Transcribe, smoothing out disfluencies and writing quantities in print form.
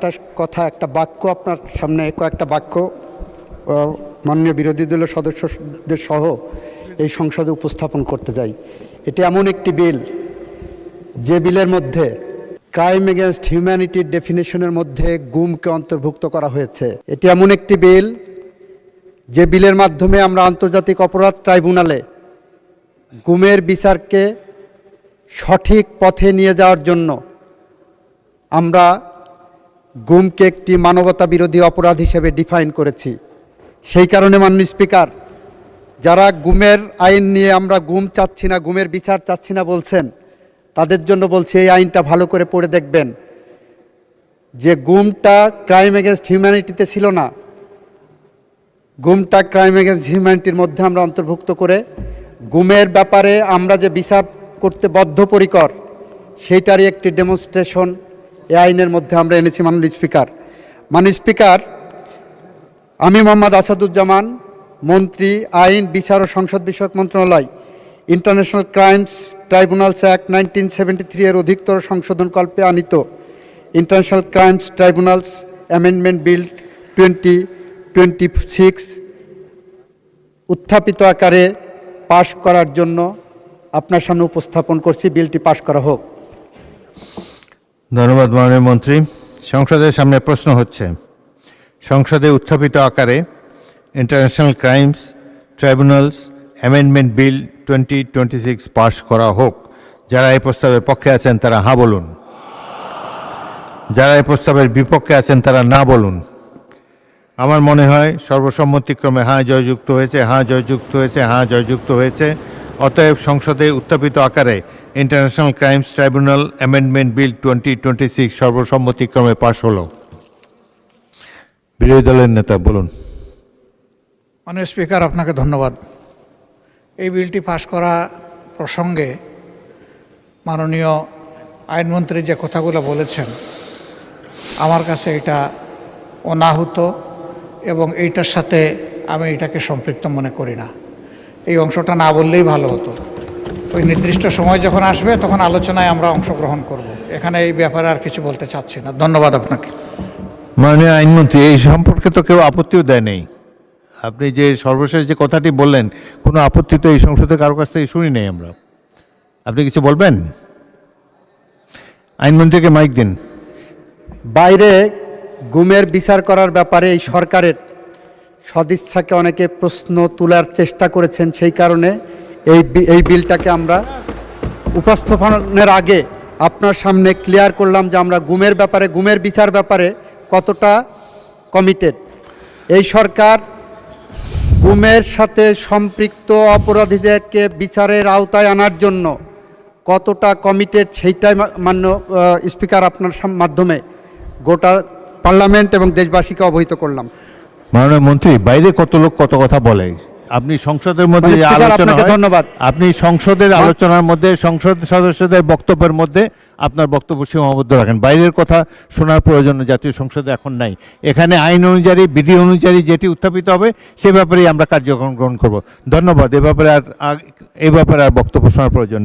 একটা কথা, একটা বাক্য আপনার সামনে, কয়েকটা বাক্য মাননীয় বিরোধী দলের সদস্যদের সহ এই সংসদে উপস্থাপন করতে যাই। এটি এমন একটি বিল যে বিলের মধ্যে ক্রাইম এগেনস্ট হিউম্যানিটির ডেফিনেশনের মধ্যে গুমকে অন্তর্ভুক্ত করা হয়েছে। এটি এমন একটি বিল যে বিলের মাধ্যমে আমরা আন্তর্জাতিক অপরাধ ট্রাইব্যুনালে গুমের বিচারকে সঠিক পথে নিয়ে যাওয়ার জন্য আমরা গুমকে একটি মানবতা বিরোধী অপরাধ হিসেবে ডিফাইন করেছি। সেই কারণে মাননীয় স্পিকার, যারা গুমের আইন নিয়ে আমরা গুম চাচ্ছি না, গুমের বিচার চাচ্ছি না বলছেন, তাদের জন্য বলছি এই আইনটা ভালো করে পড়ে দেখবেন যে গুমটা ক্রাইম এগেনস্ট হিউম্যানিটিতে ছিল না, গুমটা ক্রাইম এগেনস্ট হিউম্যানিটির মধ্যে আমরা অন্তর্ভুক্ত করে গুমের ব্যাপারে আমরা যে বিচার করতে বদ্ধপরিকর সেইটারই একটি ডেমনস্ট্রেশন এই আইনের মধ্যে আমরা এনেছি। মাননীয় স্পিকার, আমি মোহাম্মদ আসাদুজ্জামান, মন্ত্রী, আইন, বিচার ও সংসদ বিষয়ক মন্ত্রণালয়, ইন্টারন্যাশনাল ক্রাইমস ট্রাইব্যুনালস অ্যাক্ট 1973 এর অধিকতর সংশোধনকল্পে আনিত international crimes tribunals amendment bill 2026 উত্থাপিত আকারে পাশ করার জন্য আপনার সামনে উপস্থাপন করছি। বিলটি পাশ করা হোক। ধন্যবাদ মাননীয় মন্ত্রী। সংসদের সামনে প্রশ্ন হচ্ছে, সংসদে উত্থাপিত আকারে international crimes tribunals amendment bill 2026 পাশ করা হোক। যারা এই প্রস্তাবের পক্ষে আছেন তারা হ্যাঁ বলুন, যারা এই প্রস্তাবের বিপক্ষে আছেন তারা না বলুন। আমার মনে হয় সর্বসম্মতিক্রমে হ্যাঁ জয়যুক্ত হয়েছে, হ্যাঁ জয়যুক্ত হয়েছে, হ্যাঁ জয়যুক্ত হয়েছে। অতএব সংসদে উত্থাপিত আকারে international crimes tribunal amendment bill 2026 সর্বসম্মতিক্রমে পাশ হলো। বিরোধী দলের নেতা বলুন। মাননীয় স্পিকার, আপনাকে ধন্যবাদ। এই বিলটি পাশ করা প্রসঙ্গে মাননীয় আইনমন্ত্রী যে কথাগুলো বলেছেন, আমার কাছে এটা অনাহুত এবং এইটার সাথে আমি এটাকে সম্পৃক্ত মনে করি না। এই অংশটা না বললেই ভালো হতো। ওই নির্দিষ্ট সময় যখন আসবে তখন আলোচনায় আমরা অংশগ্রহণ করব। এখানে এই ব্যাপারে আর কিছু বলতে চাচ্ছি না। ধন্যবাদ আপনাকে। মাননীয় আইনমন্ত্রী, এই সম্পর্কে তো কেউ আপত্তিও দেয় নেই। আপনি যে সর্বশেষ যে কথাটি বললেন, কোনো আপত্তি তো এই সংসদে কারো কাছ থেকে শুনি নেই আমরা। আপনি কিছু বলবেন? আইনমন্ত্রীকে মাইক দিন। বাইরে গুমের বিচার করার ব্যাপারে এই সরকারের সদিচ্ছাকে অনেকে প্রশ্ন তোলার চেষ্টা করেছেন। সেই কারণে এই বিলটাকে আমরা উপস্থাপনের আগে আপনার সামনে ক্লিয়ার করলাম যে আমরা গুমের ব্যাপারে, গুমের বিচার ব্যাপারে কতটা কমিটেড। এই সরকার গুমের সাথে সম্পৃক্ত অপরাধীদেরকে বিচারের আওতায় আনার জন্য কতটা কমিটেড সেইটাই মান্য স্পিকার আপনার মাধ্যমে গোটা পার্লামেন্ট এবং দেশবাসীকে অবহিত করলাম। মাননীয় মন্ত্রী, বাইরে কত লোক কত কথা বলে, আপনি সংসদের মধ্যে আলোচনা, ধন্যবাদ, আপনি সংসদের আলোচনার মধ্যে সংসদ সদস্যদের বক্তব্যের মধ্যে আপনার বক্তব্য সীমাবদ্ধ রাখেন। বাইরের কথা শোনার প্রয়োজন জাতীয় সংসদে এখন নাই। এখানে আইন অনুযায়ী, বিধি অনুযায়ী যেটি উত্থাপিত হবে সে ব্যাপারেই আমরা কার্যক্রম গ্রহণ করব। ধন্যবাদ। এ ব্যাপারে আর বক্তব্য শোনার প্রয়োজন নেই।